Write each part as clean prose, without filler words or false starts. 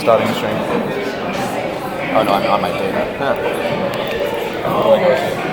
starting stream. Oh no, I might do that. What do I go to?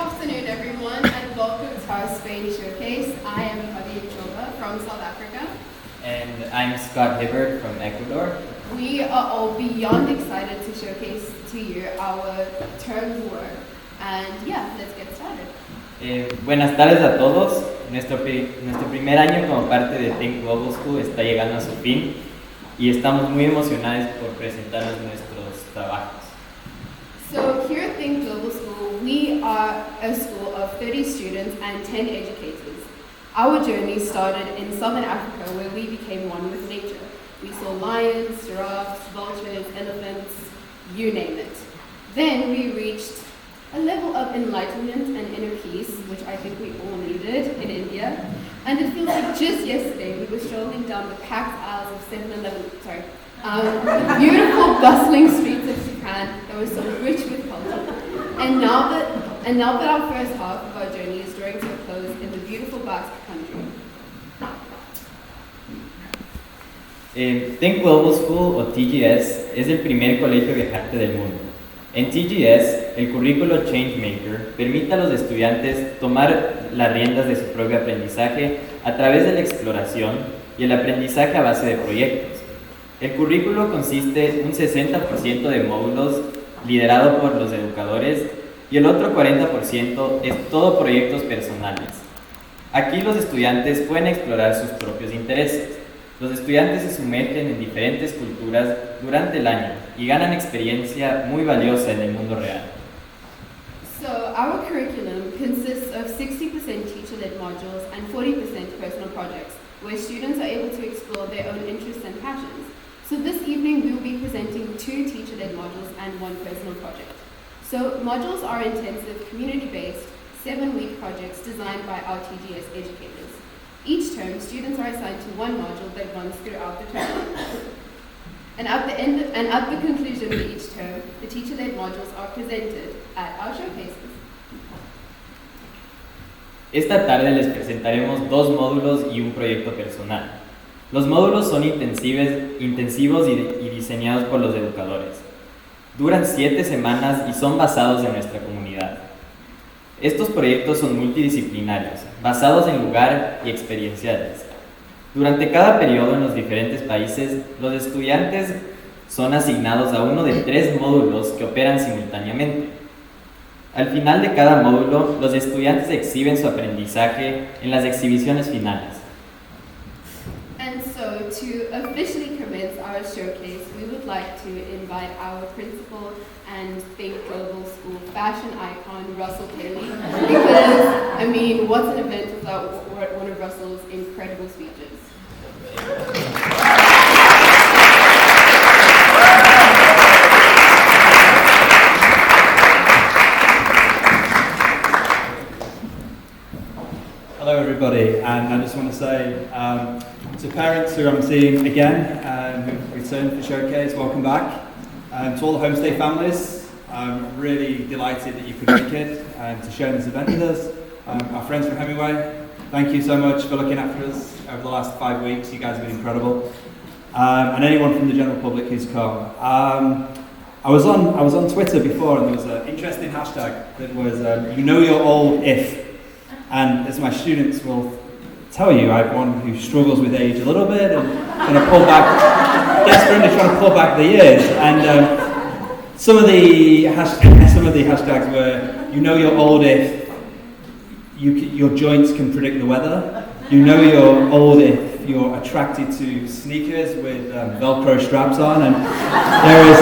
afternoon, everyone, and welcome to our Spain showcase. I am from South Africa. And I'm Scott Hibbert from Ecuador. We are all beyond excited to showcase to you our term's work. And yeah, let's get started. Buenas tardes a todos. Nuestro primer año como parte de Think Global School está llegando a su fin y estamos muy emocionados por presentarles nuestros trabajos. So here at Think Global School, we are a school of 30 students and 10 educators. Our journey started in Southern Africa, where we became one with nature. We saw lions, giraffes, vultures, elephants, you name it. Then we reached a level of enlightenment and inner peace, which I think we all needed in India. And it feels like just yesterday we were strolling down the packed aisles of 7-Eleven, the beautiful bustling streets of Japan that were so rich with culture. And now that our first half of our journey is drawing to a close in the beautiful Basque country. Think Global School, o TGS, es el primer colegio viajante del mundo. En TGS, el currículo Changemaker permite a los estudiantes tomar las riendas de su propio aprendizaje a través de la exploración y el aprendizaje a base de proyectos. El currículo consiste un 60% de módulos liderado por los educadores y el otro 40% es todo proyectos personales. Aquí los estudiantes pueden explorar sus propios intereses. Los estudiantes se sumergen en diferentes culturas durante el año y ganan experiencia muy valiosa en el mundo real. So our curriculum consists of 60% teacher-led modules and 40% personal projects, where students are able to explore their own interests and passions. So this evening we will be presenting 2 teacher-led modules and 1 personal project. So modules are intensive, community-based, 7-week projects designed by our TGS educators. Each term, students are assigned to 1 module that runs throughout the term. And at the conclusion of each term, the teacher-led modules are presented at our showcases. Esta tarde les presentaremos 2 módulos y un proyecto personal. Los módulos son intensivos y diseñados por los educadores. Duran 7 semanas y son basados en nuestra comunidad. Estos proyectos son multidisciplinarios, basados en lugar y experienciales. Durante cada periodo en los diferentes países, los estudiantes son asignados a uno de 3 módulos que operan simultáneamente. Al final de cada módulo, los estudiantes exhiben su aprendizaje en las exhibiciones finales. And so, to officially commence our showcase, we would like to invite our principal and Think Global School fashion icon, Russell Kelly, because, what's an event without one of Russell's incredible speeches? Hello everybody, and I just want to say to parents who I'm seeing again, who've returned for the showcase, welcome back. To all the homestay families, I'm really delighted that you could make it to share this event with us. Our friends from Hemingway, thank you so much for looking after us over the last 5 weeks. You guys have been incredible. And anyone from the general public who's come. I was on Twitter before, and there was an interesting hashtag that was you know you're old if. And as my students will tell you, I'm one who struggles with age a little bit and kind of desperately trying to pull back the years. And some of the hashtags were, you know you're old if your joints can predict the weather. You know you're old if you're attracted to sneakers with Velcro straps on. And there is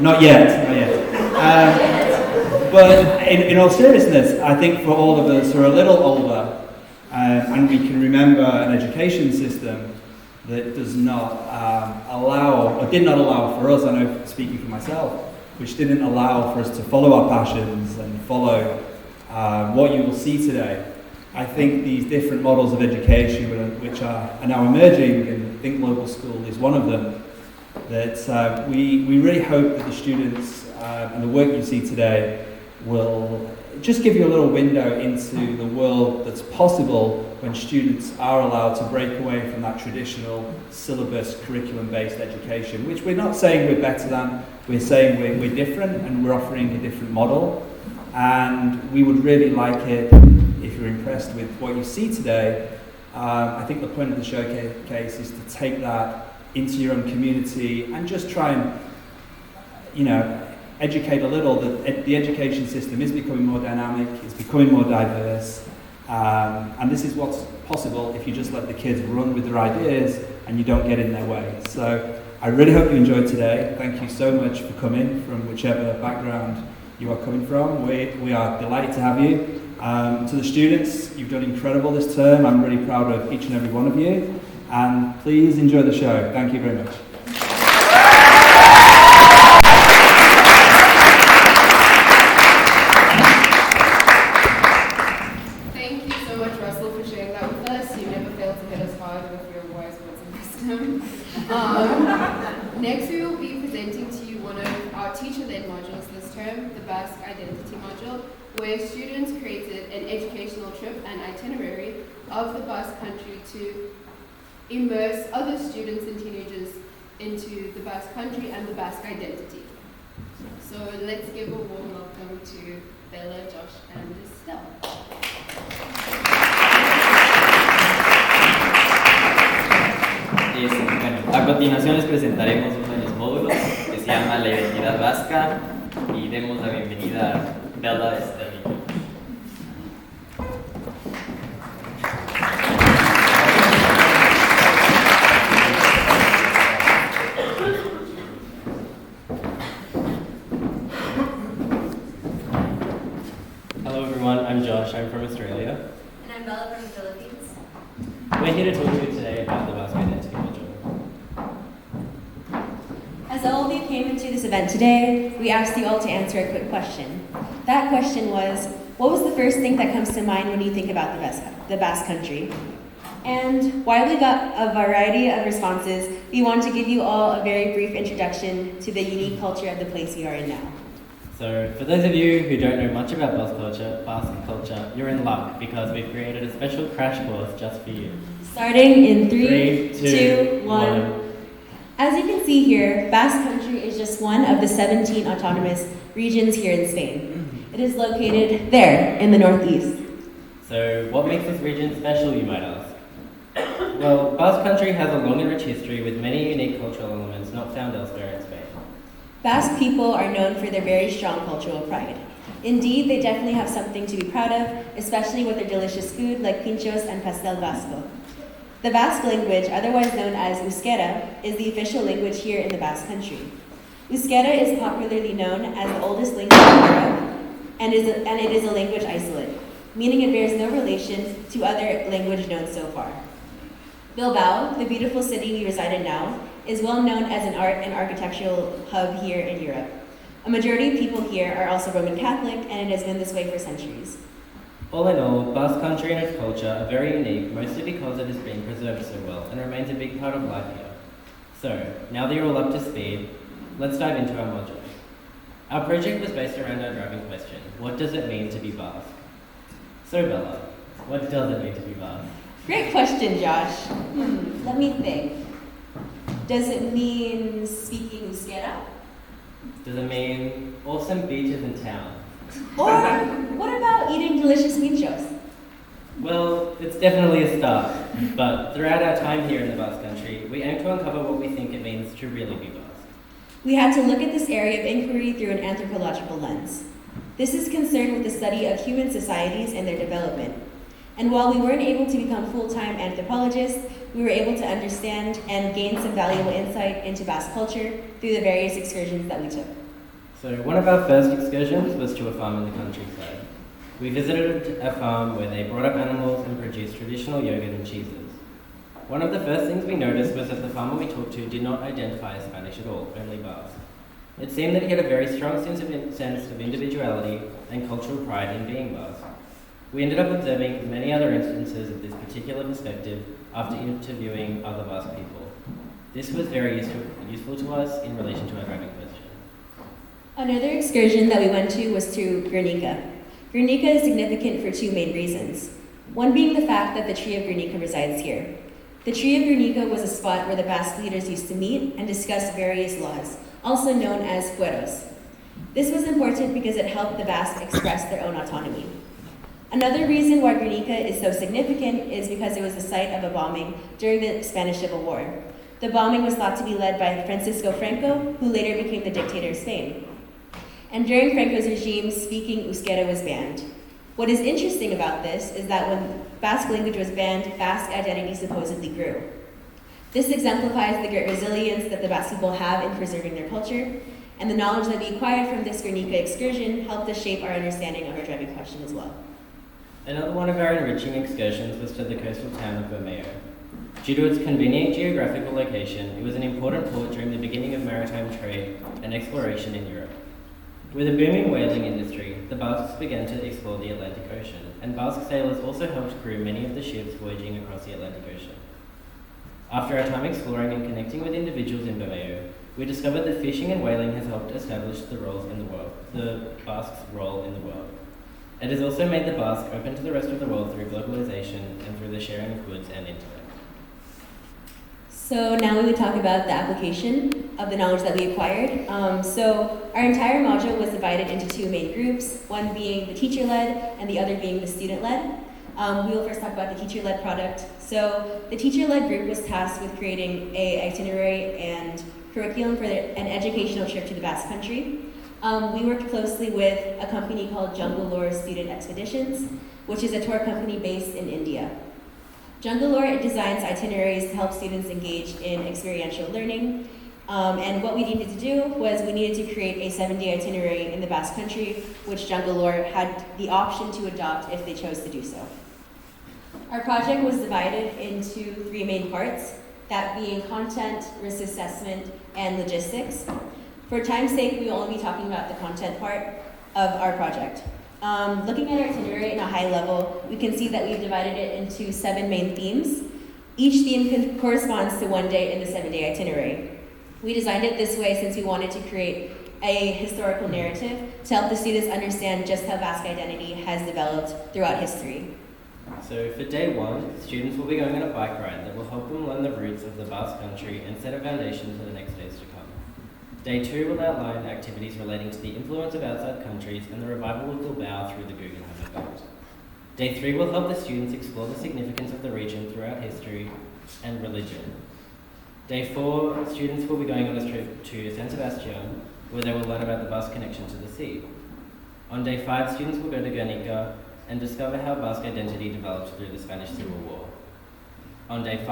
not yet. But in all seriousness, I think for all of us who are a little older, and we can remember an education system that does not allow, or did not allow for us, I know speaking for myself, which didn't allow for us to follow our passions and follow what you will see today. I think these different models of education, which are now emerging, and Think Global School is one of them, that we really hope that the students and the work you see today will just give you a little window into the world that's possible when students are allowed to break away from that traditional syllabus curriculum-based education, which we're not saying we're better than, we're saying we're different and we're offering a different model. And we would really like it if you're impressed with what you see today. I think the point of the showcase is to take that into your own community and just try and, educate a little that the education system is becoming more dynamic, it's becoming more diverse, and this is what's possible if you just let the kids run with their ideas and you don't get in their way. So I really hope you enjoyed today. Thank you so much for coming from whichever background you are coming from. We are delighted to have you. To the students, you've done incredible this term. I'm really proud of each and every one of you. And please enjoy the show. Thank you very much. Thank you so much, Russell, for sharing that with us. You never fail to hit us hard with your wise words of wisdom. Next, we will be presenting to you one of our teacher-led modules this term, the Basque Identity module, where students created an educational trip and itinerary of the Basque country to immerse other students and teenagers into the Basque country and the Basque identity. So let's give a warm welcome to Bella, Josh, and Estelle. A continuación les presentaremos uno de los módulos que se llama la identidad vasca y demos la bienvenida a Bella, Estelle. Hello everyone, I'm Josh, I'm from Australia. And I'm Bella from the Philippines. We're here to talk to you today about the Basque Identity module. As all of you came into this event today, we asked you all to answer a quick question. That question was, what was the first thing that comes to mind when you think about the Basque country? And while we got a variety of responses, we want to give you all a very brief introduction to the unique culture of the place we are in now. So, for those of you who don't know much about Basque culture, you're in luck because we've created a special crash course just for you. Starting in 3, Three, 2, 1. As you can see here, Basque Country is just one of the 17 autonomous regions here in Spain. It is located there in the northeast. So, what makes this region special, you might ask? Well, Basque Country has a long and rich history with many unique cultural elements not found elsewhere in Spain. Basque people are known for their very strong cultural pride. Indeed, they definitely have something to be proud of, especially with their delicious food like pinchos and pastel vasco. The Basque language, otherwise known as Euskera, is the official language here in the Basque Country. Euskera is popularly known as the oldest language in Europe, and it is a language isolate, meaning it bears no relation to other language known so far. Bilbao, the beautiful city we reside in now, is well known as an art and architectural hub here in Europe. A majority of people here are also Roman Catholic, and it has been this way for centuries. All in all, Basque Country and its culture are very unique, mostly because it has been preserved so well and remains a big part of life here. So, now that you're all up to speed, let's dive into our module. Our project was based around our driving question, what does it mean to be Basque? So Bella, what does it mean to be Basque? Great question, Josh. Let me think. Does it mean speaking Euskera? Does it mean awesome beaches in town? Or what about eating delicious pinchos? Well, it's definitely a start, but throughout our time here in the Basque Country, we aim to uncover what we think it means to really be Basque. We had to look at this area of inquiry through an anthropological lens. This is concerned with the study of human societies and their development. And while we weren't able to become full-time anthropologists, we were able to understand and gain some valuable insight into Basque culture through the various excursions that we took. So one of our first excursions was to a farm in the countryside. We visited a farm where they brought up animals and produced traditional yogurt and cheeses. One of the first things we noticed was that the farmer we talked to did not identify as Spanish at all, only Basque. It seemed that he had a very strong sense of individuality and cultural pride in being Basque. We ended up observing many other instances of this particular perspective after interviewing other Basque people. This was very useful to us in relation to our driving question. Another excursion that we went to was to Guernica. Guernica is significant for two main reasons. One being the fact that the tree of Guernica resides here. The tree of Guernica was a spot where the Basque leaders used to meet and discuss various laws, also known as fueros. This was important because it helped the Basque express their own autonomy. Another reason why Guernica is so significant is because it was the site of a bombing during the Spanish Civil War. The bombing was thought to be led by Francisco Franco, who later became the dictator of Spain. And during Franco's regime, speaking Euskera was banned. What is interesting about this is that when Basque language was banned, Basque identity supposedly grew. This exemplifies the great resilience that the Basque people have in preserving their culture, and the knowledge that we acquired from this Guernica excursion helped us shape our understanding of our driving question as well. Another one of our enriching excursions was to the coastal town of Bilbao. Due to its convenient geographical location, it was an important port during the beginning of maritime trade and exploration in Europe. With a booming whaling industry, the Basques began to explore the Atlantic Ocean, and Basque sailors also helped crew many of the ships voyaging across the Atlantic Ocean. After our time exploring and connecting with individuals in Bilbao, we discovered that fishing and whaling has helped establish the Basques' role in the world. It has also made the Basque open to the rest of the world through globalization and through the sharing of goods and intellect. So now we would talk about the application of the knowledge that we acquired. So our entire module was divided into two main groups, one being the teacher-led and the other being the student-led. We will first talk about the teacher-led product. So the teacher-led group was tasked with creating an itinerary and curriculum for an educational trip to the Basque Country. We worked closely with a company called Jungle Lore Student Expeditions, which is a tour company based in India. Jungle Lore designs itineraries to help students engage in experiential learning. And what we needed to do was we needed to create a 7-day itinerary in the Basque Country, which Jungle Lore had the option to adopt if they chose to do so. Our project was divided into 3 main parts, that being content, risk assessment, and logistics. For time's sake, we will only be talking about the content part of our project. Looking at our itinerary in a high level, we can see that we've divided it into 7 main themes. Each theme corresponds to 1 day in the 7-day itinerary. We designed it this way since we wanted to create a historical narrative to help the students understand just how Basque identity has developed throughout history. So for day 1, students will be going on a bike ride that will help them learn the roots of the Basque Country and set a foundation for the next days to come. Day 2 will outline activities relating to the influence of outside countries and the revival of Bilbao through the Guggenheim event. Day 3 will help the students explore the significance of the region throughout history and religion. Day 4, students will be going on a trip to San Sebastian, where they will learn about the Basque connection to the sea. On day 5, students will go to Guernica and discover how Basque identity developed through the Spanish Civil War. On day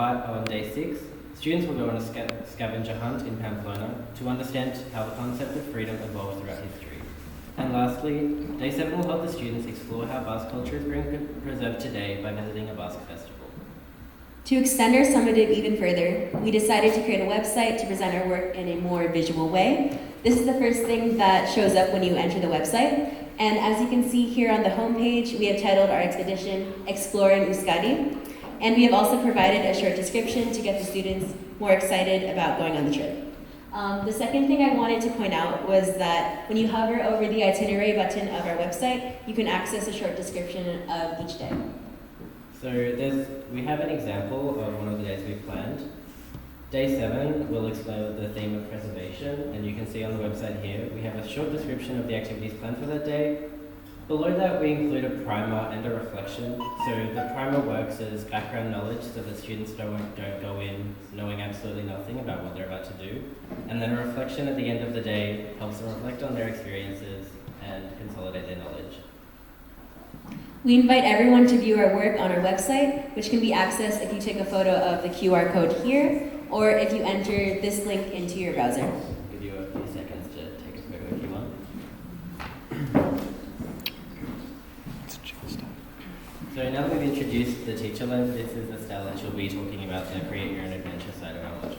6, students will go on a scavenger hunt in Pamplona to understand how the concept of freedom evolved throughout history. And lastly, day 7 will help the students explore how Basque culture is being preserved today by visiting a Basque festival. To extend our summative even further, we decided to create a website to present our work in a more visual way. This is the first thing that shows up when you enter the website. And as you can see here on the homepage, we have titled our expedition Exploring Euskadi. And we have also provided a short description to get the students more excited about going on the trip. The second thing I wanted to point out was that when you hover over the itinerary button of our website, you can access a short description of each day. So we have an example of one of the days we've planned. Day 7 will explore the theme of preservation, and you can see on the website here, we have a short description of the activities planned for that day. Below that, we include a primer and a reflection. So the primer works as background knowledge so that students don't go in knowing absolutely nothing about what they're about to do. And then a reflection at the end of the day helps them reflect on their experiences and consolidate their knowledge. We invite everyone to view our work on our website, which can be accessed if you take a photo of the QR code here, or if you enter this link into your browser. I'll give you a few seconds to take a photo if you want. So now that we've introduced the teacher lens, this is the style that she'll be talking about the create your own adventure side of our module.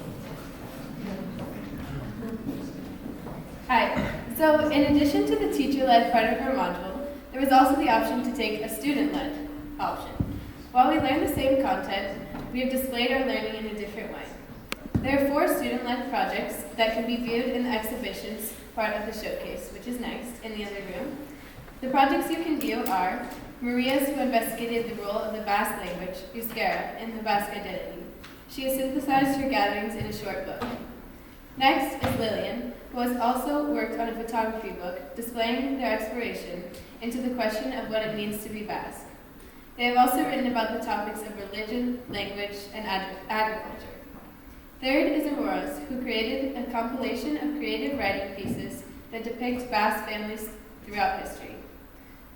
Hi. So in addition to the teacher-led part of our module, there was also the option to take a student-led option. While we learn the same content, we have displayed our learning in a different way. There are 4 student-led projects that can be viewed in the exhibitions part of the showcase, which is next in the other room. The projects you can view are Maria's, who investigated the role of the Basque language, Euskera, in the Basque identity. She has synthesized her gatherings in a short book. Next is Lillian, who has also worked on a photography book displaying their exploration into the question of what it means to be Basque. They have also written about the topics of religion, language, and agriculture. Third is Aurora's, who created a compilation of creative writing pieces that depict Basque families throughout history.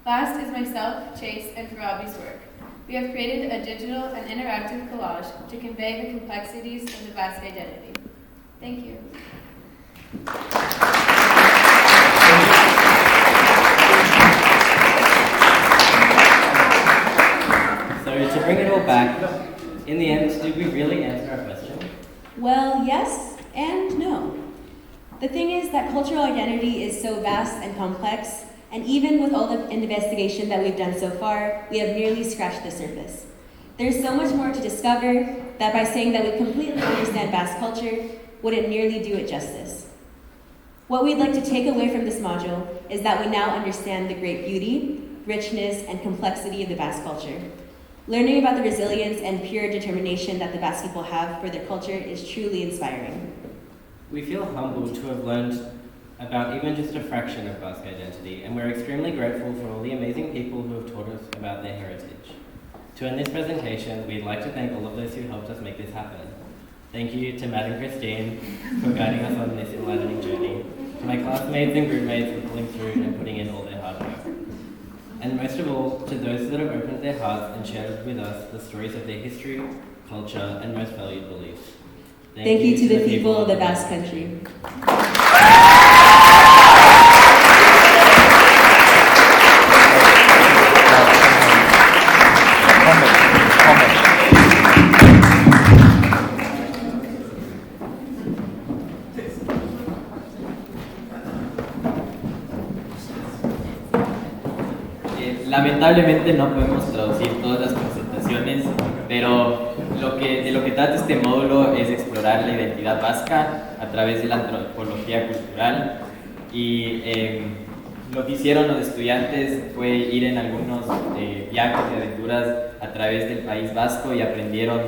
Last is myself, Chase, and Farabi's work. We have created a digital and interactive collage to convey the complexities of the Basque identity. Thank you. So to bring it all back, in the end, did we really answer our question? Well, yes and no. The thing is that cultural identity is so vast and complex, and even with all the investigation that we've done so far, we have merely scratched the surface. There's so much more to discover that by saying that we completely understand Basque culture wouldn't nearly do it justice. What we'd like to take away from this module is that we now understand the great beauty, richness, and complexity of the Basque culture. Learning about the resilience and pure determination that the Basque people have for their culture is truly inspiring. We feel humbled to have learned about even just a fraction of Basque identity, and we're extremely grateful for all the amazing people who have taught us about their heritage. To end this presentation, we'd like to thank all of those who helped us make this happen. Thank you to Matt and Christine for guiding us on this enlightening journey, to my classmates and groupmates for pulling through and putting in all their hard work. And most of all, to those that have opened their hearts and shared with us the stories of their history, culture, and most valued beliefs. Thank you to the people of the Basque Country. Lamentablemente no podemos traducir todas las presentaciones, pero de lo que trata este módulo es explorar la identidad vasca a través de la antropología cultural, y lo que hicieron los estudiantes fue ir en algunos viajes y aventuras a través del País Vasco y aprendieron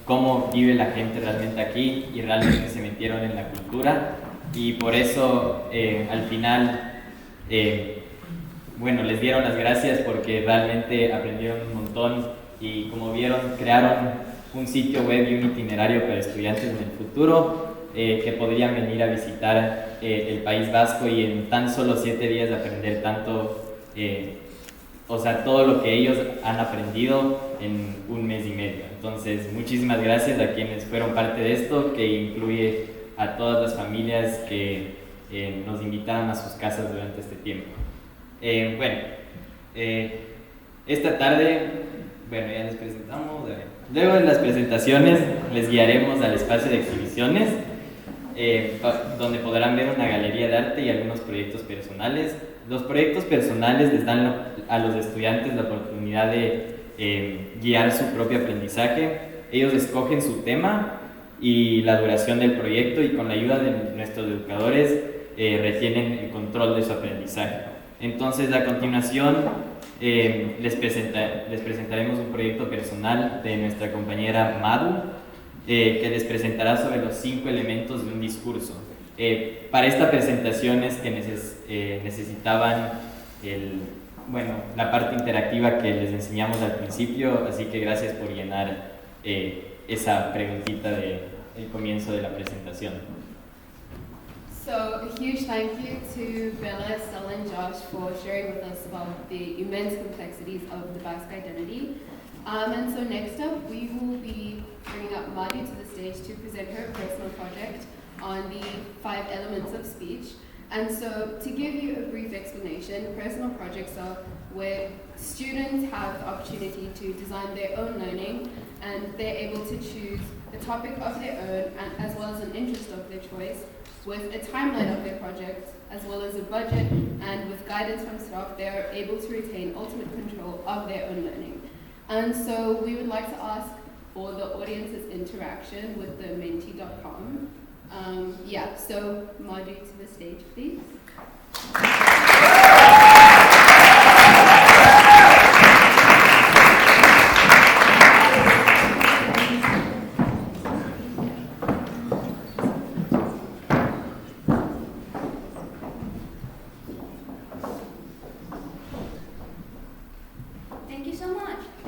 cómo vive la gente realmente aquí y realmente se metieron en la cultura, y por eso al final les dieron las gracias porque realmente aprendieron un montón, y como vieron, crearon un sitio web y un itinerario para estudiantes en el futuro que podrían venir a visitar el País Vasco y en tan solo 7 días de aprender tanto, todo lo que ellos han aprendido en 1 mes y medio. Entonces, muchísimas gracias a quienes fueron parte de esto, que incluye a todas las familias que nos invitaron a sus casas durante este tiempo. Esta tarde, ya les presentamos. Luego de las presentaciones les guiaremos al espacio de exhibiciones, donde podrán ver una galería de arte y algunos proyectos personales. Los proyectos personales les dan a los estudiantes la oportunidad de guiar su propio aprendizaje. Ellos escogen su tema y la duración del proyecto, y con la ayuda de nuestros educadores retienen el control de su aprendizaje. Entonces, a continuación les presentaremos un proyecto personal de nuestra compañera Madu, que les presentará sobre los 5 elementos de un discurso. Para esta presentación es que necesitaban la parte interactiva que les enseñamos al principio, así que gracias por llenar esa preguntita del comienzo de la presentación. So a huge thank you to Bella, Stella, and Josh for sharing with us about the immense complexities of the Basque identity. And so next up, we will be bringing up Madi to the stage to present her personal project on the 5 elements of speech. And so to give you a brief explanation, personal projects are where students have the opportunity to design their own learning, and they're able to choose a topic of their own, and as well as an interest of their choice, with a timeline of their project, as well as a budget, and with guidance from staff, they are able to retain ultimate control of their own learning. And so we would like to ask for the audience's interaction with the Menti.com. So Marjorie to the stage, please.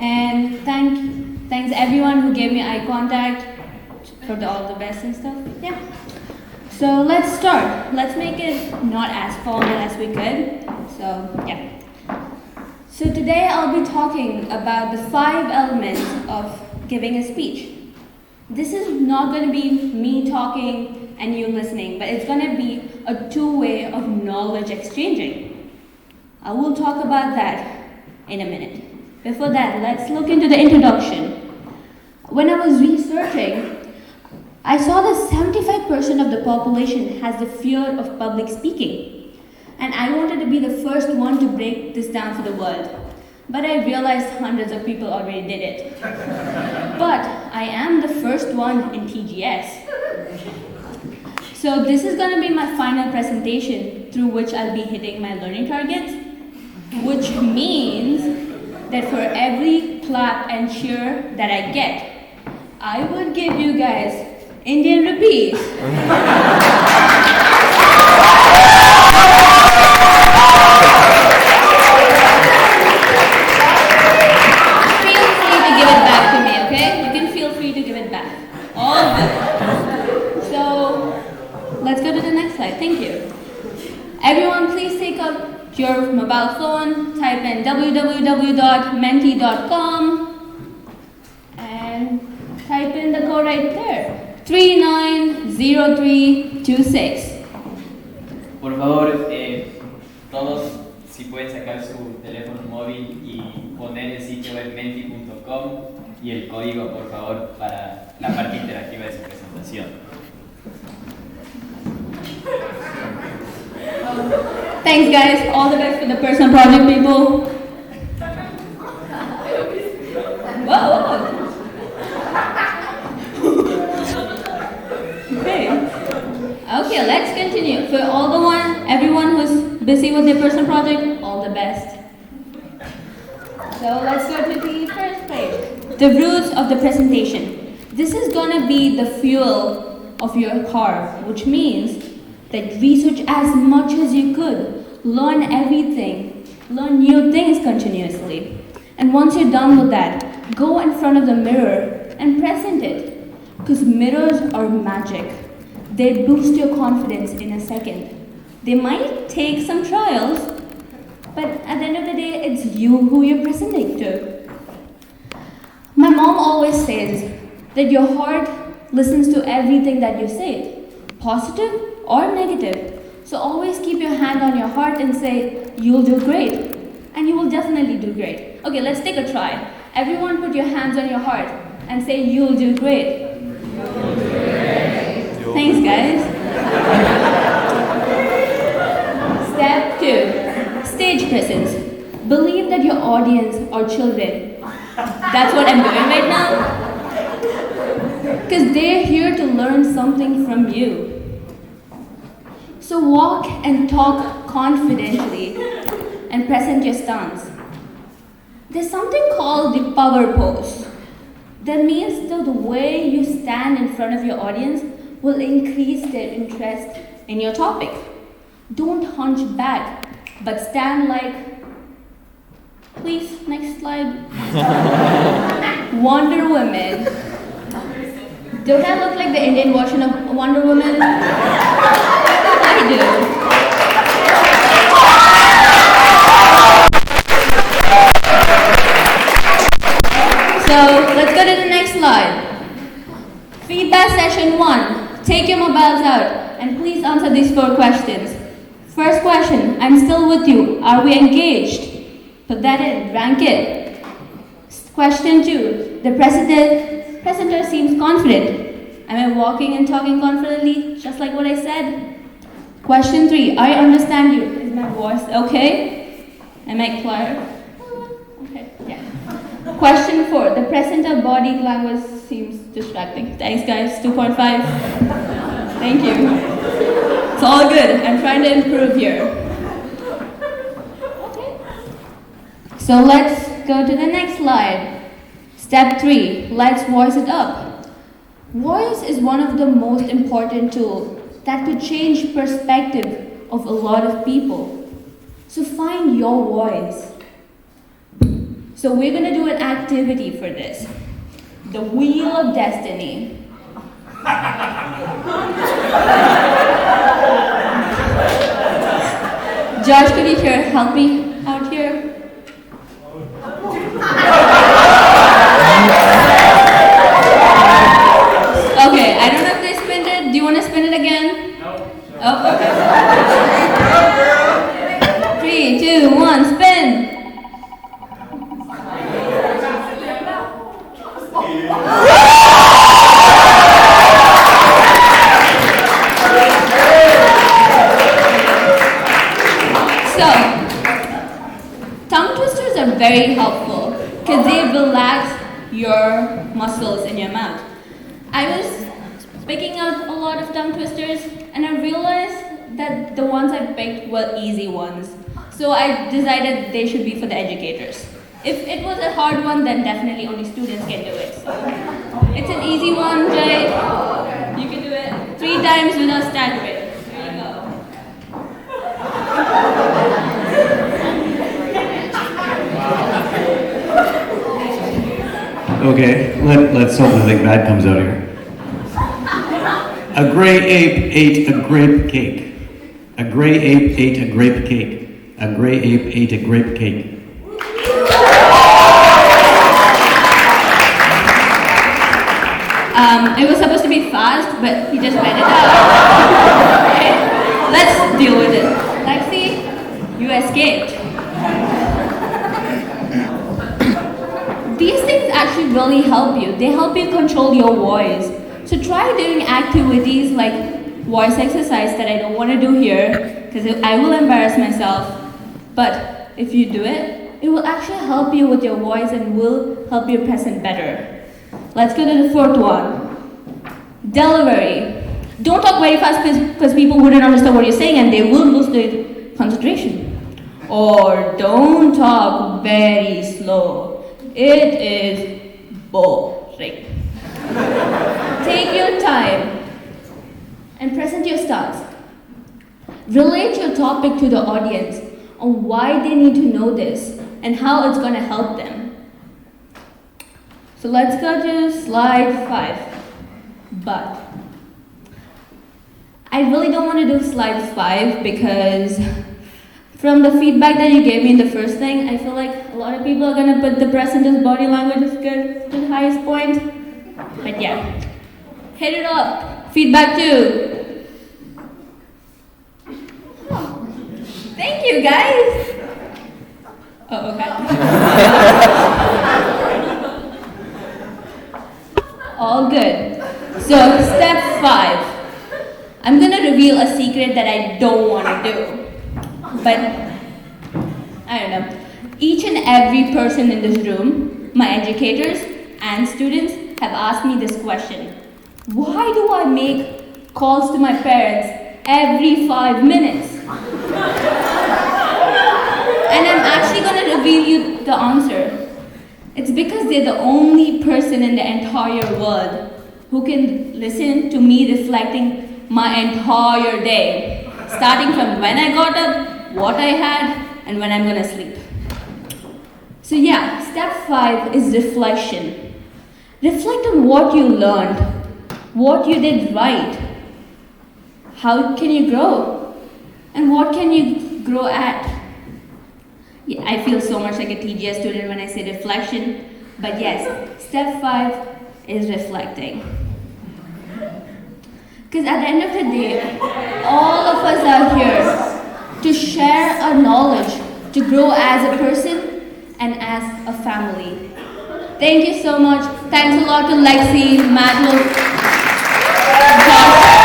And thanks everyone who gave me eye contact for all the best and stuff. Yeah. So let's start. Let's make it not as formal as we could. So yeah. So today I'll be talking about the 5 elements of giving a speech. This is not going to be me talking and you listening, but it's going to be a two-way of knowledge exchanging. I will talk about that in a minute. Before that, let's look into the introduction. When I was researching, I saw that 75% of the population has the fear of public speaking. And I wanted to be the first one to break this down for the world. But I realized hundreds of people already did it. But I am the first one in TGS. So this is going to be my final presentation through which I'll be hitting my learning targets, which means that for every clap and cheer that I get, I would give you guys Indian rupees. Feel free to give it back to me, okay? You can feel free to give it back. All good. So, let's go to the next slide. Thank you. Everyone, please take up your mobile phone, type in www.menti.com, and type in the code right there. 390326. Por favor, todos si pueden sacar su teléfono móvil y poner el sitio web menti.com y el código, por favor, para la parte interactiva de su presentación. Thanks guys, all the best for the personal project people. Whoa. Okay, let's continue. For everyone who's busy with their personal project, all the best. So let's go to the first page. The rules of the presentation. This is gonna be the fuel of your car, which means that research as much as you could, learn everything, learn new things continuously. And once you're done with that, go in front of the mirror and present it. Because mirrors are magic. They boost your confidence in a second. They might take some trials, but at the end of the day, it's you who you're presenting to. My mom always says that your heart listens to everything that you say, positive or negative. So always keep your hand on your heart and say, you'll do great. And you will definitely do great. Okay, let's take a try. Everyone put your hands on your heart and say, you'll do great. Thanks, guys. Step 2, stage presence. Believe that your audience are children. That's what I'm doing right now. Because they're here to learn something from you. So walk and talk confidently and present your stance. There's something called the power pose. That means that the way you stand in front of your audience will increase their interest in your topic. Don't hunch back, but stand like, please, next slide. Wonder Woman. Don't I look like the Indian version of Wonder Woman? I do. So, let's go to the next slide. Feedback session 1. Take your mobiles out and please answer these 4 questions. First question, I'm still with you. Are we engaged? Put that in, rank it. Question 2, the presenter seems confident. Am I walking and talking confidently, just like what I said? Question 3, I understand you. Is my voice okay? Am I clear? Okay, yeah. Question 4, the presenter body language seems distracting. Thanks guys, 2.5. Thank you. It's all good, I'm trying to improve here. Okay. So let's go to the next slide. Step 3, let's voice it up. Voice is one of the most important tools that could change perspective of a lot of people. So find your voice. So we're gonna do an activity for this. The Wheel of Destiny. Josh, could you help me out here? Okay, I don't know if they spin it. Do you want to spin it again? No. Oh, okay. 3, 2, 1, spin. So, tongue twisters are very helpful because they relax your muscles in your mouth. I was picking out a lot of tongue twisters and I realized that the ones I picked were easy ones. So I decided they should be for the educators. If it was a hard one, then definitely only students can do it. So it's an easy one, right? You can do it 3 times without staggering. There you go. Okay, let's hope nothing bad comes out here. A gray ape ate a grape cake. A gray ape ate a grape cake. A gray ape ate a grape cake. It was supposed to be fast, but he just read it out. Okay, let's deal with it. Lexi, you escaped. These things actually really help you. They help you control your voice. So try doing activities like voice exercise that I don't want to do here because I will embarrass myself. But if you do it, it will actually help you with your voice and will help you present better. Let's go to the 4th one. Delivery. Don't talk very fast because people wouldn't understand what you're saying and they will lose their concentration. Or don't talk very slow. It is boring. Take your time and present your stance. Relate your topic to the audience on why they need to know this and how it's going to help them. So let's go to slide 5. But I really don't want to do slide 5 because from the feedback that you gave me in the first thing, I feel like a lot of people are going to put the present as body language as good to the highest point. But yeah, hit it up. Feedback 2. Oh, thank you guys. Oh, okay. All good. So step 5. I'm going to reveal a secret that I don't want to do. But, I don't know. Each and every person in this room, my educators and students, have asked me this question. Why do I make calls to my parents every 5 minutes? And I'm actually going to reveal you the answer. It's because they're the only person in the entire world who can listen to me reflecting my entire day, starting from when I got up, what I had, and when I'm gonna sleep. So yeah, step 5 is reflection. Reflect on what you learned, what you did right, how can you grow, and what can you grow at. Yeah, I feel so much like a TGS student when I say reflection, but yes, step 5 is reflecting. Because at the end of the day, all of us are here to share our knowledge, to grow as a person and as a family. Thank you so much. Thanks a lot to Lexi, Madeline, Josh,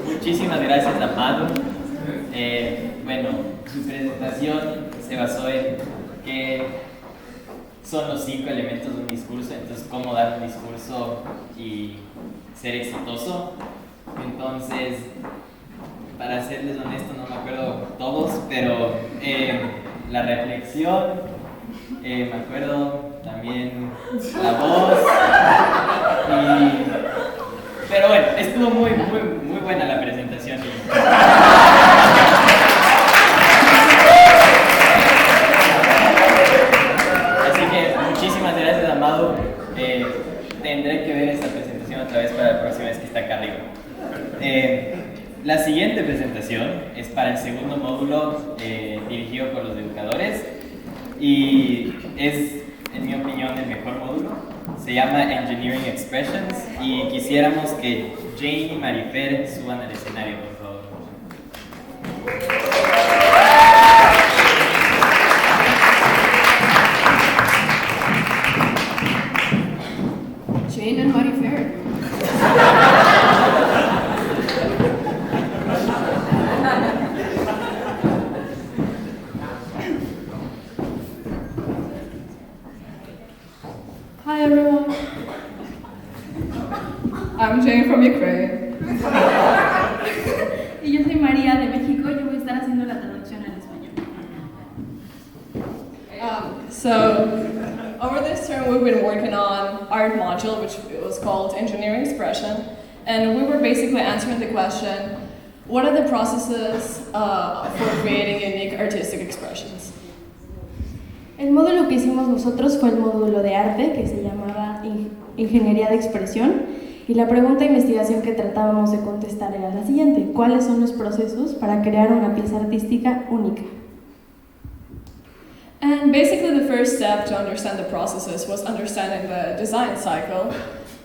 Muchísimas gracias, Amado. Bueno, su presentación se basó en qué son los 5 elementos de un discurso, entonces cómo dar un discurso y ser exitoso. Entonces, para serles honesto, no me acuerdo todos, pero la reflexión, me acuerdo también la voz, pero bueno, estuvo muy buena la presentación. Así que muchísimas gracias, Amado. Tendré que ver esta presentación otra vez para la próxima vez que está acá arriba. La siguiente presentación es para el segundo módulo dirigido por los educadores y es, en mi opinión, el mejor módulo. Se llama Engineering Expressions y quisiéramos que Jane y Marifer suban al escenario, por favor. Jane and Marifer. Hi everyone. I'm Jane from Ukraine. Y yo soy María de México, yo voy a estar haciendo la traducción al español. So, over this term we've been working on art module, which was called Engineering Expression, and we were basically answering the question, what are the processes for creating unique artistic expressions? El módulo que hicimos nosotros fue el módulo de arte, que se llamaba Ingeniería de Expresión, y la pregunta de investigación que tratábamos de contestar era la siguiente: ¿cuáles son los procesos para crear una pieza artística única? And basically the first step to understand the processes was understanding the design cycle,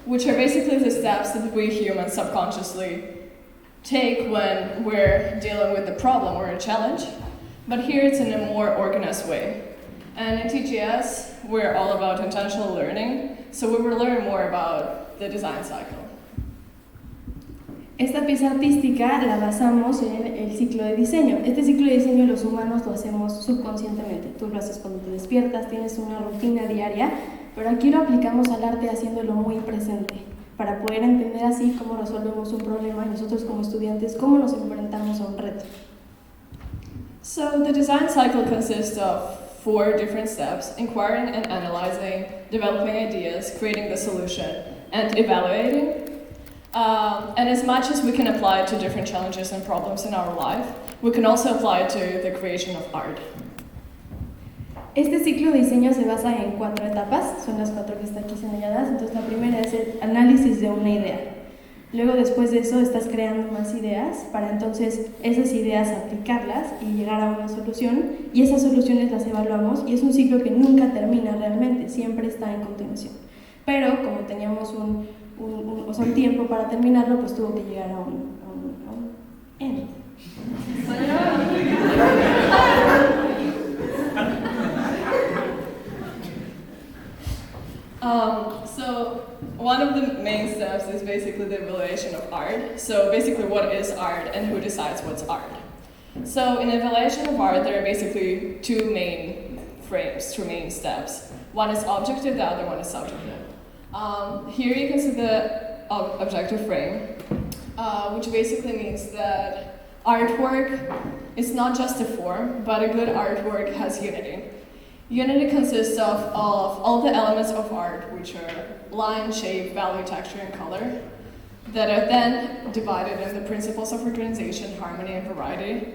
which are basically the steps that we humans subconsciously take when we're dealing with the problem or a challenge, but here it's in a more organized way. And in TGS, we're all about intentional learning, so we will learn more about the design cycle. Esta pieza artística la basamos en el ciclo de diseño. Este ciclo de diseño los humanos lo hacemos subconscientemente. Tú lo haces cuando te despiertas, tienes una rutina diaria, pero aquí lo aplicamos al arte haciéndolo muy presente, para poder entender así cómo resolvemos un problema y nosotros como estudiantes cómo nos enfrentamos a un reto. So the design cycle consists of 4 different steps: inquiring and analyzing, developing ideas, creating the solution, and evaluating. And as much as we can apply it to different challenges and problems in our life, we can also apply it to the creation of art. Este ciclo de diseño se basa en 4 etapas, son las 4 que están aquí señaladas. Entonces la primera es el análisis de una idea. Luego después de eso estás creando más ideas para entonces esas ideas aplicarlas y llegar a una solución, y esas soluciones las evaluamos, y es un ciclo que nunca termina realmente, siempre está en continuación. Pero como teníamos un tiempo para terminarlo, pues tuvo que llegar a un end. So one of the main steps is basically the evaluation of art. So basically, what is art and who decides what's art? So in evaluation of art, there are basically 2 main frames, 2 main steps. One is objective, the other one is subjective. Here you can see the objective frame, which basically means that artwork is not just a form, but a good artwork has unity. Unity consists of all the elements of art, which are line, shape, value, texture, and color, that are then divided into the principles of organization, harmony, and variety.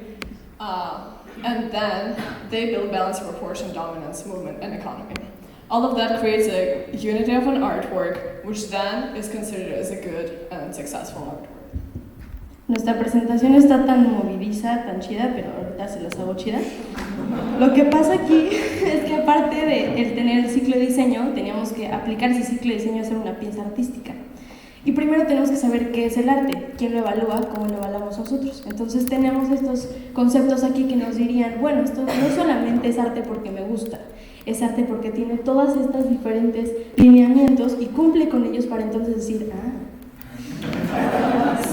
And then they build balance, proportion, dominance, movement, and economy. All of that creates a unity of an artwork, which then is considered as a good and successful artwork. Nuestra presentación está tan movidiza, tan chida, pero ahorita se las hago chida. Lo que pasa aquí es que aparte de el tener el ciclo de diseño, teníamos que aplicar ese ciclo de diseño a hacer una pieza artística. Y primero tenemos que saber qué es el arte, quién lo evalúa, cómo lo evaluamos nosotros. Entonces tenemos estos conceptos aquí que nos dirían, bueno, esto no solamente es arte porque me gusta, es arte porque tiene todas estas diferentes lineamientos y cumple con ellos para entonces decir,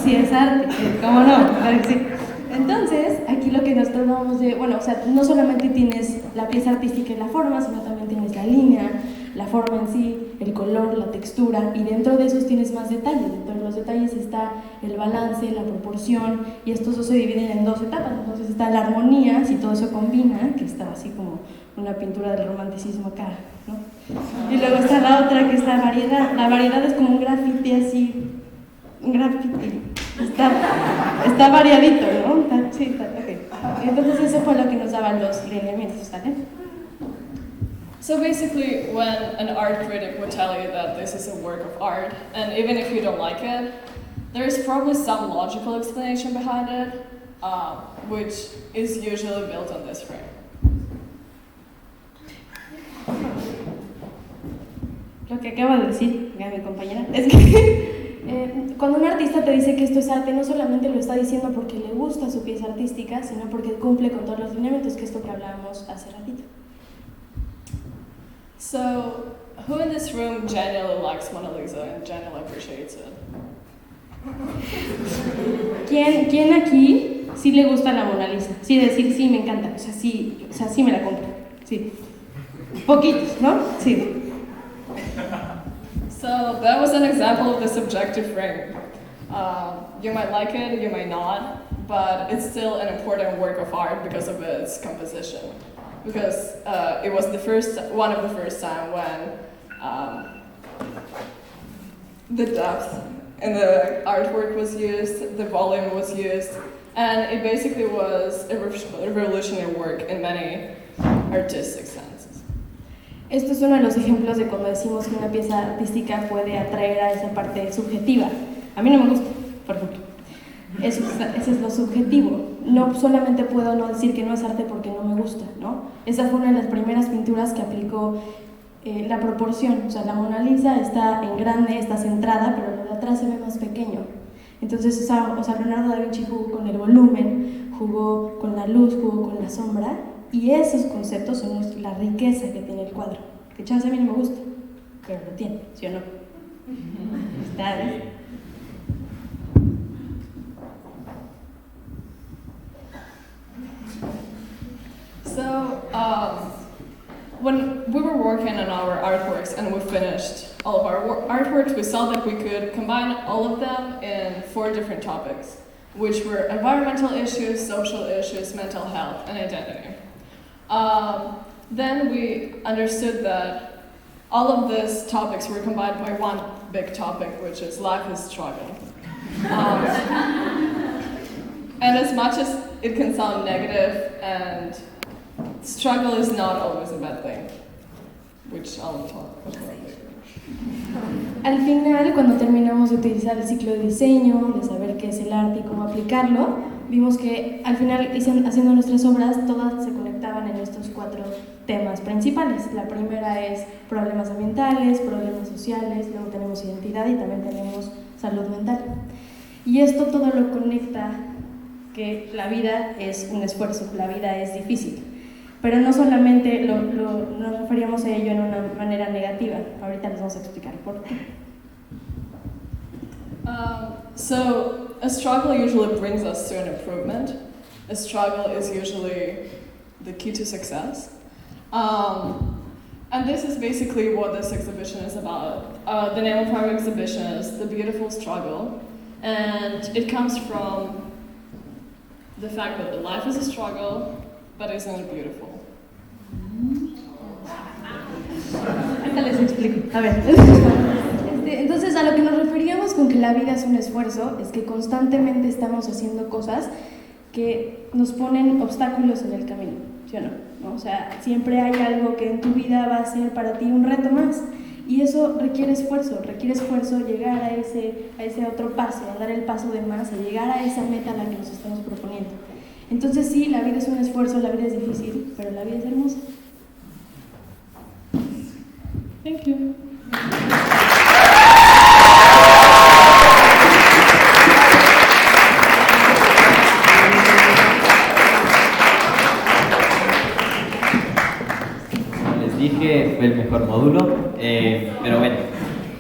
sí es arte, ¿cómo no? Claro que sí. Entonces, aquí lo que nos tratamos de, bueno, o sea, no solamente tienes la pieza artística y la forma, sino también tienes la línea, la forma en sí, el color, la textura, y dentro de esos tienes más detalles. Dentro de los detalles está el balance, la proporción, y estos dos se dividen en dos etapas. Entonces está la armonía, si todo eso combina, que está así como una pintura del romanticismo acá, ¿no? Y luego está la otra, que es la variedad. La variedad es como un graffiti así, un graffiti. Está variadito, ¿no? Sí, está, ok. Entonces eso fue lo que nos daban los lineamientos, ¿está bien? So basically, when an art critic would tell you that this is a work of art, and even if you don't like it, there's probably some logical explanation behind it, which is usually built on this frame. Lo que acaba de decir mi compañera es que cuando un artista te dice que esto es arte, no solamente lo está diciendo porque le gusta su pieza artística, sino porque cumple con todos los lineamientos, que es esto que hablábamos hace ratito. So, who in this room genuinely likes Mona Lisa and genuinely appreciates it? ¿Quién aquí sí le gusta la Mona Lisa? Sí, decir sí, me encanta, o sea, sí me la compro, sí. Poquitos, ¿no? Sí. So that was an example of the subjective frame. You might like it, you might not, but it's still an important work of art because of its composition. Because it was one of the first time when the depth in the artwork was used, the volume was used, and it basically was a revolutionary work in many artistic senses. Esto es uno de los ejemplos de cuando decimos que una pieza artística puede atraer a esa parte subjetiva. A mí no me gusta, por ejemplo. Eso es lo subjetivo. No solamente puedo no decir que no es arte porque no me gusta, ¿no? Esa fue una de las primeras pinturas que aplicó la proporción. O sea, la Mona Lisa está en grande, está centrada, pero lo de atrás se ve más pequeño. Entonces, o sea, Leonardo da Vinci jugó con el volumen, jugó con la luz, jugó con la sombra, y esos conceptos son la riqueza que tiene el cuadro. Que chance a mí no me gusta, pero lo tiene, ¿sí o no? Está bien. So, when we were working on our artworks and we finished all of our artworks, we saw that we could combine all of them in 4 different topics, which were environmental issues, social issues, mental health, and identity. Then we understood that all of these topics were combined by one big topic, which is life is struggle. And as much as it can sound negative, and struggle is not always a bad thing, which I'll talk about later. Al final, cuando terminamos de utilizar el ciclo de diseño, de saber qué es el arte y cómo aplicarlo, vimos que al final, haciendo nuestras obras, todas se conectaban en estos 4 temas principales. La primera es problemas ambientales, problemas sociales, luego tenemos identidad y también tenemos salud mental. Y esto todo lo conecta que la vida es un esfuerzo, la vida es difícil. Pero no solamente nos referíamos a ello en una manera negativa. Ahorita les vamos a explicar por qué. So, a struggle usually brings us to an improvement. A struggle is usually the key to success. And this is basically what this exhibition is about. The name of our exhibition is The Beautiful Struggle. And it comes from the fact that life is a struggle, but isn't it beautiful? Ahorita les explico. A ver. Entonces, a lo que nos referíamos con que la vida es un esfuerzo, es que constantemente estamos haciendo cosas que nos ponen obstáculos en el camino, ¿sí o no? O sea, siempre hay algo que en tu vida va a ser para ti un reto más. Y eso requiere esfuerzo llegar a ese otro paso, a dar el paso de más, a llegar a esa meta a la que nos estamos proponiendo. Entonces sí, la vida es un esfuerzo, la vida es difícil, pero la vida es hermosa. Thank you. Les dije, fue el mejor módulo, pero bueno,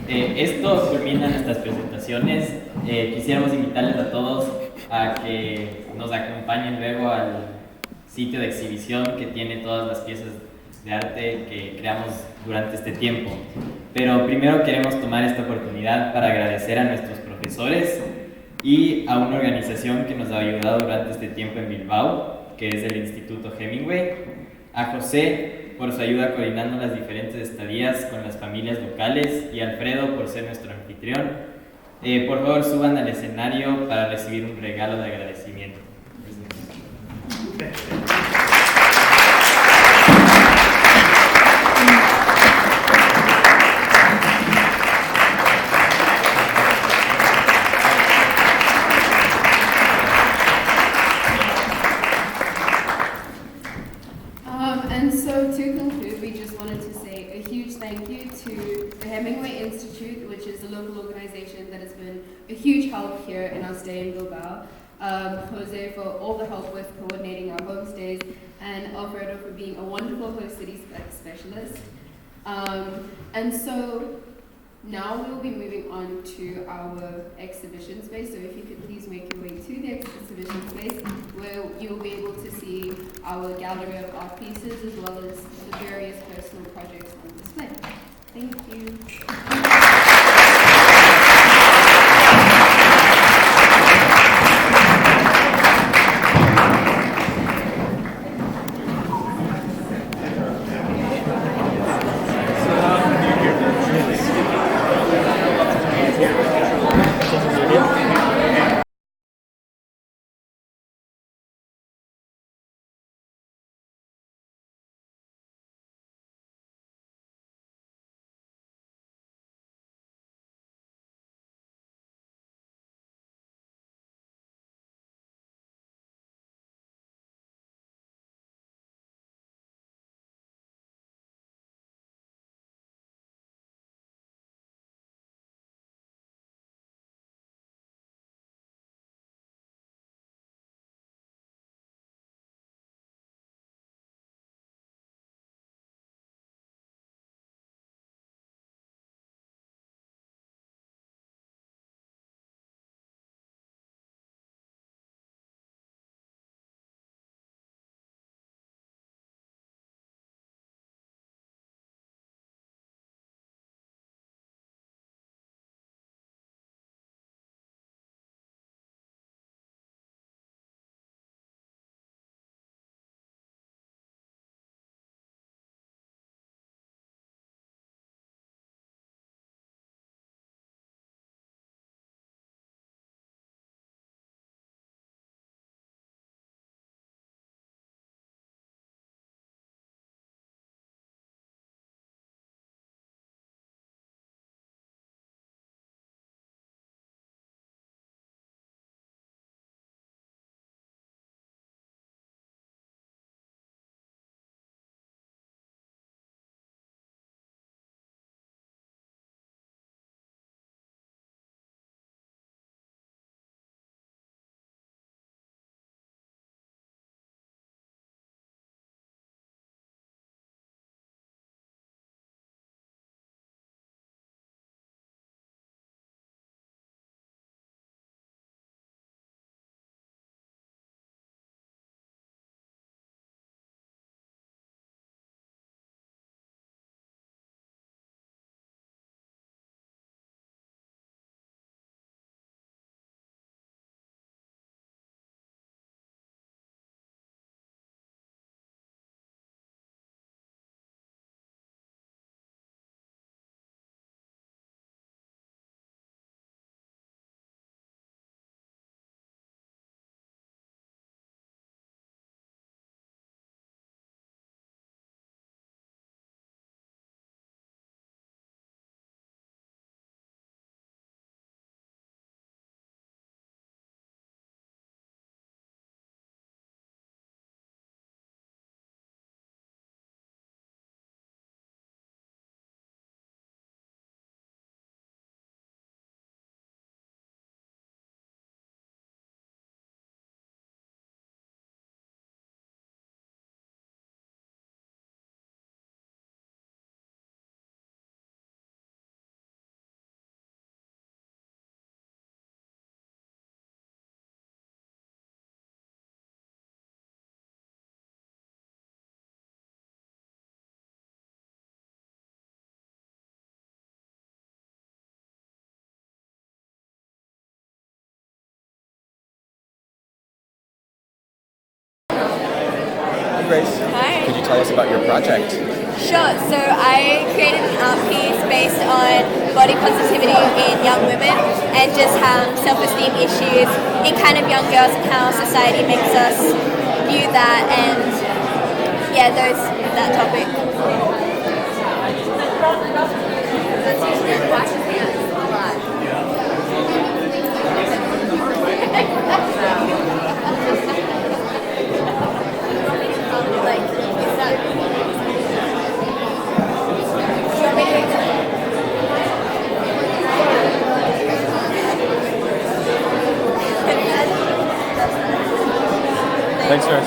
esto culmina nuestras presentaciones. Quisiéramos invitarles a todos a que nos acompañen luego al sitio de exhibición que tiene todas las piezas de arte que creamos durante este tiempo. Pero primero queremos tomar esta oportunidad para agradecer a nuestros profesores y a una organización que nos ha ayudado durante este tiempo en Bilbao, que es el Instituto Hemingway, a José por su ayuda coordinando las diferentes estadías con las familias locales y a Alfredo por ser nuestro anfitrión. Por favor, suban al escenario para recibir un regalo de agradecimiento. And so to conclude, we just wanted to say a huge thank you to the Hemingway Institute, which is a local organization that has been a huge help here in our stay in Bilbao. Jose for all the help with coordinating our homestays, and Alfredo for being a wonderful host city specialist. And so now we'll be moving on to our exhibition space. So if you could please make your way to the exhibition space, where you'll be able to see our gallery of art pieces as well as the various personal projects on display. Thank you. Grace. Hi. Could you tell us about your project? Sure. So I created an art piece based on body positivity in young women and just how self-esteem issues in kind of young girls and how society makes us view that and that topic. Thanks, Grace.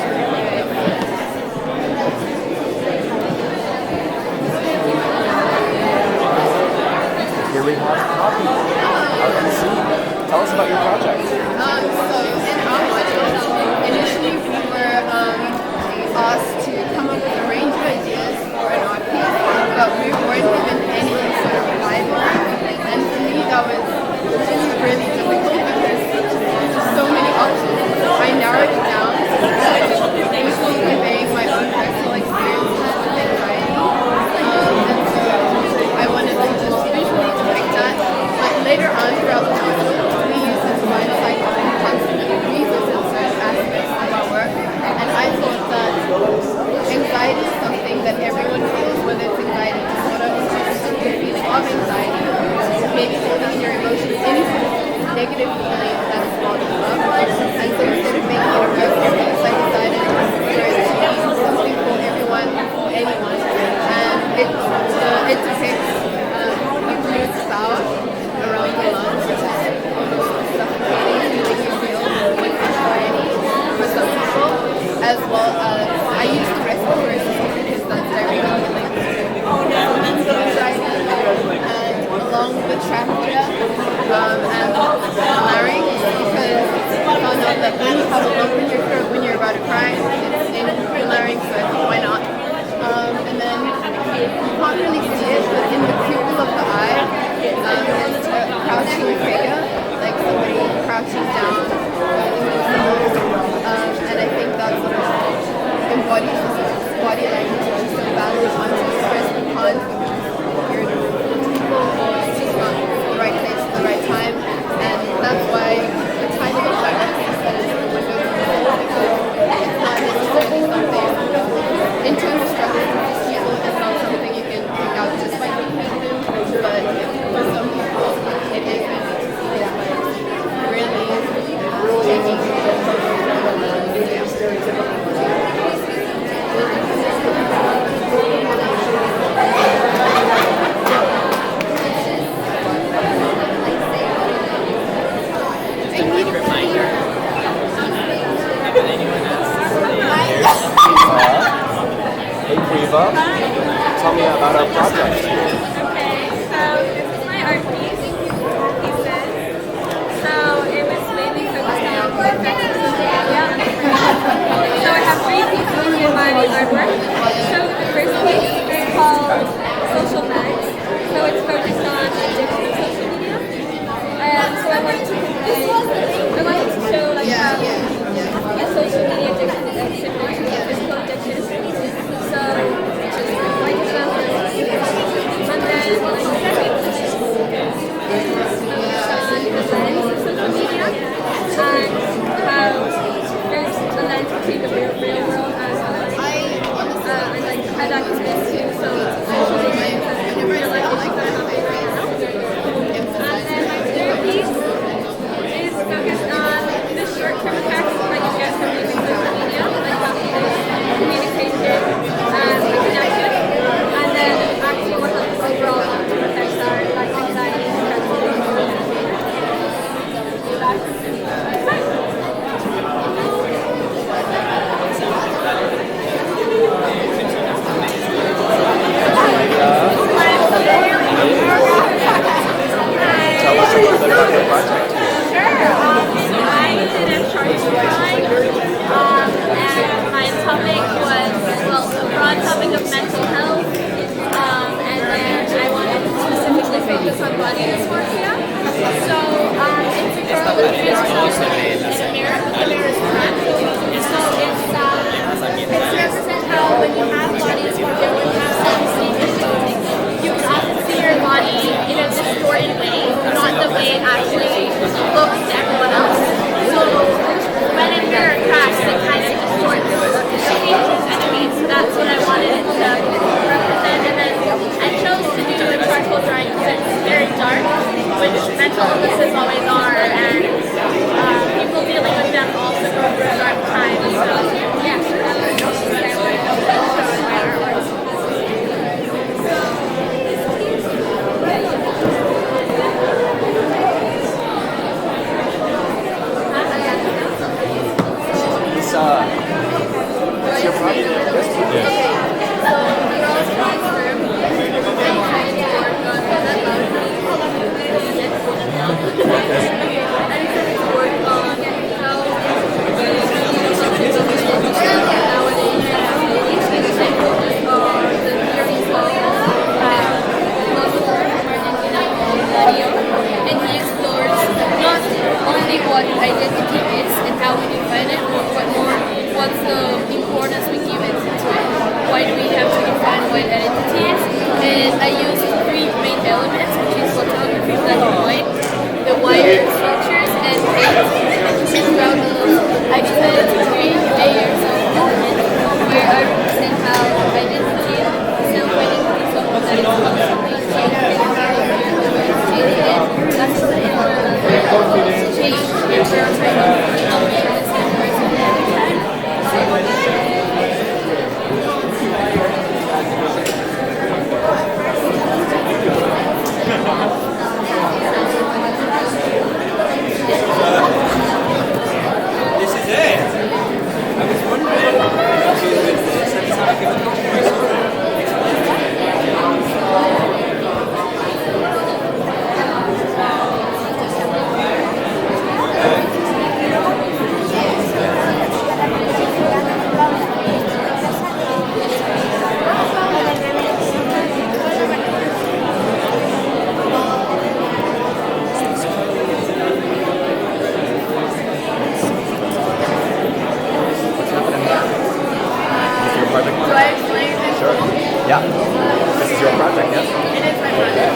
Here we have Poppy. Tell us about your project. So in our project, initially we were asked to come up with a range of ideas for an art piece, but we weren't given any sort of guidelines. And for me, that was really difficult because there's just so many options. I narrowed it down to mostly conveying my own personal experiences with anxiety. And so I wanted to just visually depict that. But later on throughout the process, we used this kind of like constantly revisit certain aspects of our work. And I thought that anxiety is something that everyone feels, whether it's anxiety disorder or just a feeling of anxiety, maybe holding your emotions in negative feelings that is not enough. And so instead of making it a personal piece, I decided for it to be something for everyone or anyone. And it depicts huge spout around the lungs, which is almost a suffocating feeling you feel with anxiety for some people, as well as I used respiratory system because that's directly linked to anxiety. And along the trachea and larynx, because I found out that when you have a lump in your throat when you're about to cry, it's in your larynx, so I thought, why not? And then you can't really see it, but in the pupil of the eye, it's a crouching figure, like somebody crouching down. And I think that sort of embodies this body language, which is so badly trying to express the can't because you're people or it's just not the right place at the right time. And that's why the title of my art piece is The Window to the Soul, because it's not necessarily something internal struggles with people is not something you can pick out just by looking at them, but for some people it is really taking Hey Priva, tell me about our project. Okay, so this is my art piece, pieces. So it was mainly focused on effects of social media. So I have 3 pieces in my artwork. So the first piece is called Social Bags. So it's focused on addiction to social media. And so I wanted to show like how a social media addiction is similar to a physical addiction. So just like example, Monday define it, what's the importance we give it to it? Why do we have to define what identity is? And I used three main elements, which is photography, black and white, the wider structures, and paint. And throughout those, I decided to create layers of elements where I represent how identity, self-identity, something that is constantly changing, and that's the change and we're trying to help me understand the person every time. This is it. I was wondering what you did with this. Every time I give a conference. Yeah. This is your project, yes? It is my project.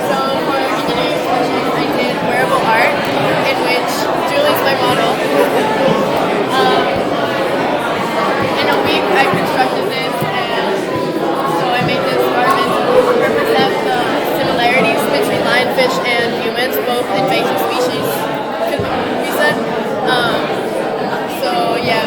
So for engineering session, I did wearable art, in which Julie's my model. In a week, I constructed this, and so I made this garment to represent the similarities between lionfish and humans, both invasive species, could be said. So yeah.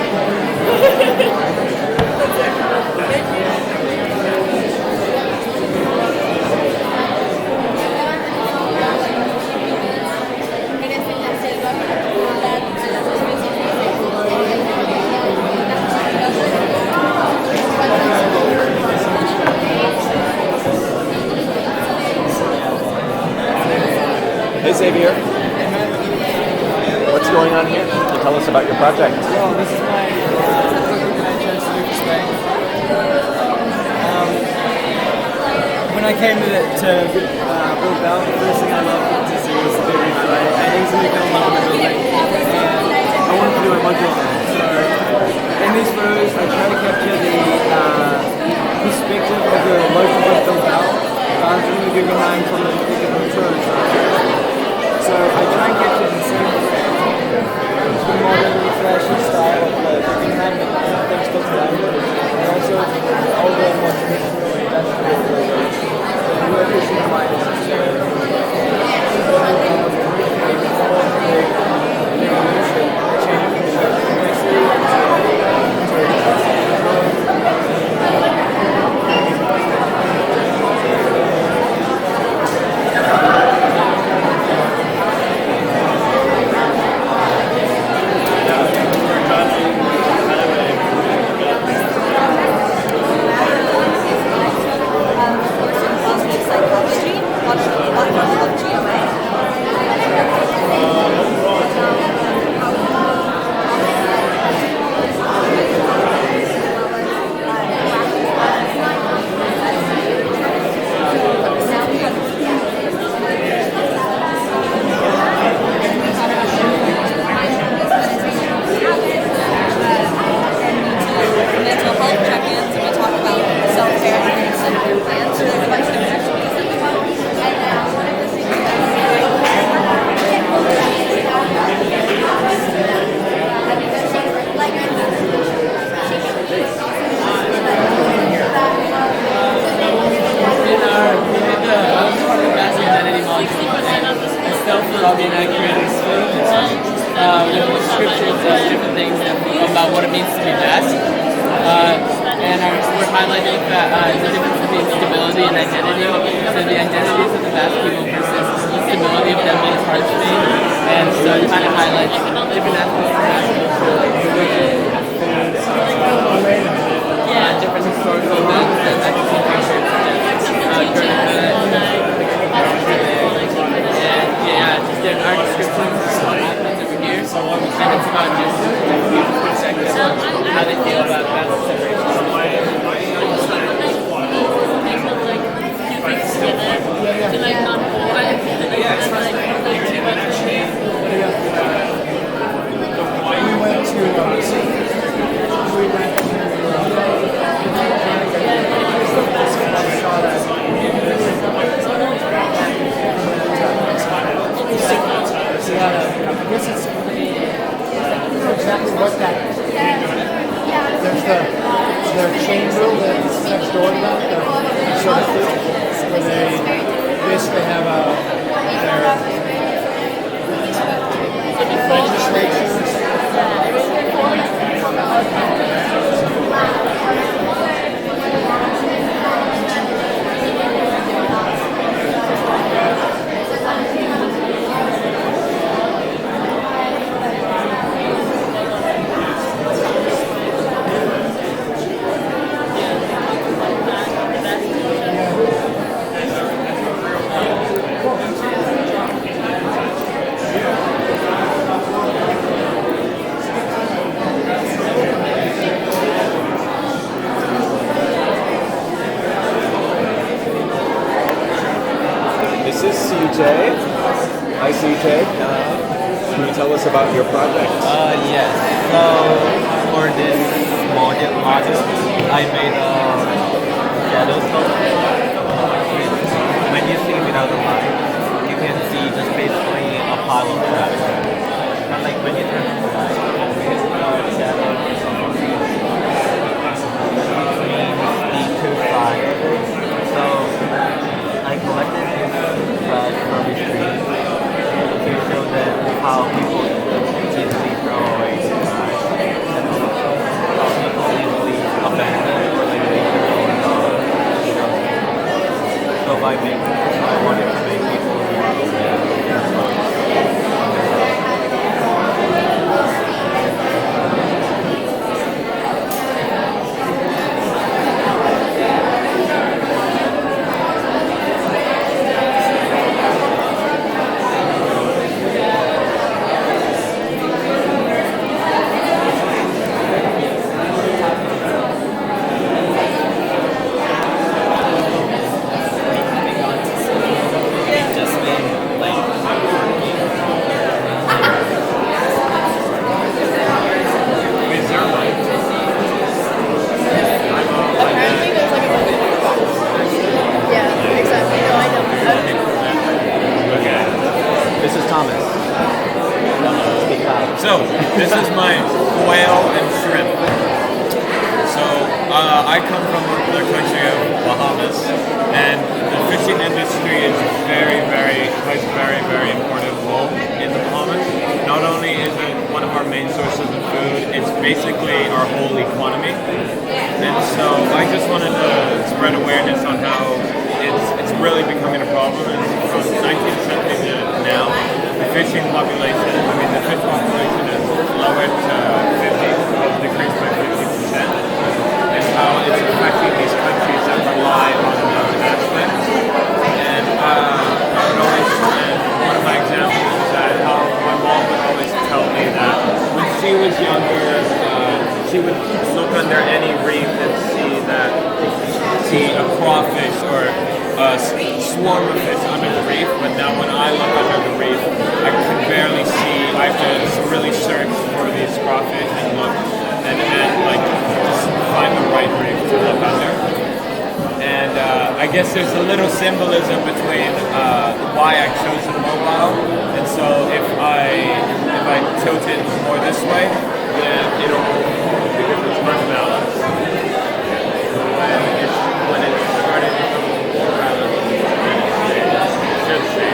Hey Xavier. What's going on here? Can you tell us about your project? Well, this is my chance to move to Spain. When I came to Bilbao, the first thing I loved to see was the building. I easily fell in love with the building, and I wanted to do a module on it. So in these photos, I try to capture the perspective of the local of Bilbao, from the Guggenheim, from the culture. So I try and capture the same the modern, flashy style of the Guggenheim that they're still today, and also older, more traditional industrial workers in the about what it means to be best. And we're highlighting that the difference between stability and identity. So the identities of the Basque people versus the stability of them is hard to me. And so it kind of highlights different aspects of Basque culture, like religion, food, different historical events that I can see pictures just different art descriptions of what happens over here. And it's about just people's perspective on how they feel about Basque separation. To like not project? Yes. So for this module, I made a shadow sculpture. When you see without the light, you can see just basically a pile of trash. But like when you turn on the light, it's a shadow. Which means the two sides. So I collected this trash from the street to show them how people easily throw away trash and also how people easily abandon or like leave their own so by making this, I wanted to make people more aware of So, this is my whale and shrimp. So, I come from the country of Bahamas, and the fishing industry is plays very, very important role in the Bahamas. Not only is it one of our main sources of food, it's basically our whole economy. And so, I just wanted to spread awareness on how it's really becoming a problem. And from 19th century to now, the fish population is lowered to 50, has decreased by 50%, and how it's affecting these countries that rely on those aspects. And one of my examples is that how my mom would always tell me that when she was younger, she would look under any reef and see a crawfish or a swarm of fish under the reef, but now when I look under the reef, I can barely see. I have to really search for these crawfish and look and like just find the right reef to look under. And I guess there's a little symbolism between why I chose the mobile, and so if I tilt it more this way, then it'll because it's more balanced. When it started to become more balanced, it should stay.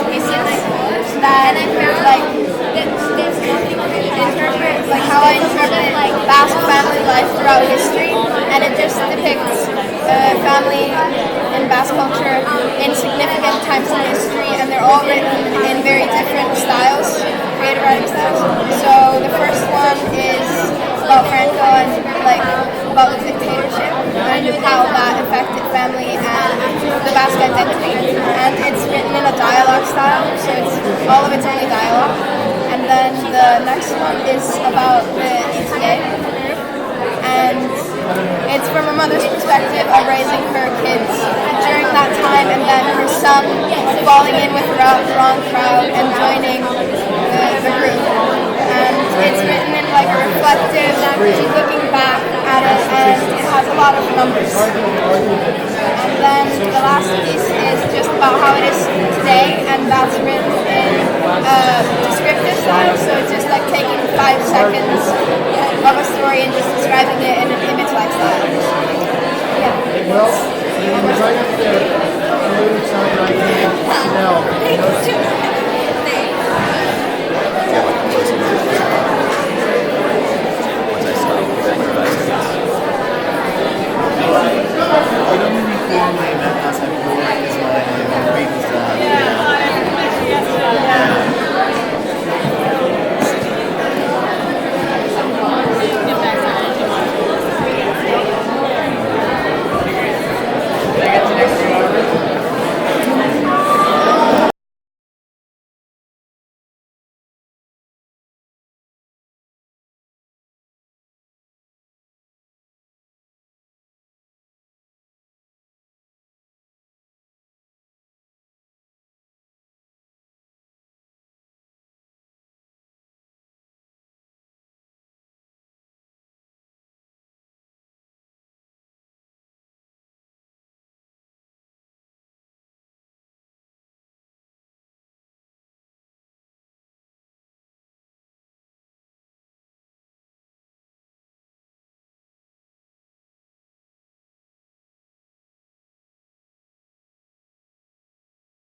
pieces that interpret how I interpret Basque family life throughout history, and it just depicts family in Basque culture in significant times in history, and they're all written in very different styles, creative writing styles. So the first one is about Franco and about the dictatorship and how that affected family and the Basque identity. And it's written in a dialogue style, so all of it's only dialogue. And then the next one is about the ETA, and it's from a mother's perspective of raising her kids during that time, and then her son falling in with the wrong crowd and joining the group. And it's written in a reflective, she's looking back at it, and it has a lot of numbers. And then the last piece is just about how it is today, and that's written in descriptive style, so it's just taking 5 seconds of a story and just describing it in an image-like style. Yeah. Well, right up there, now,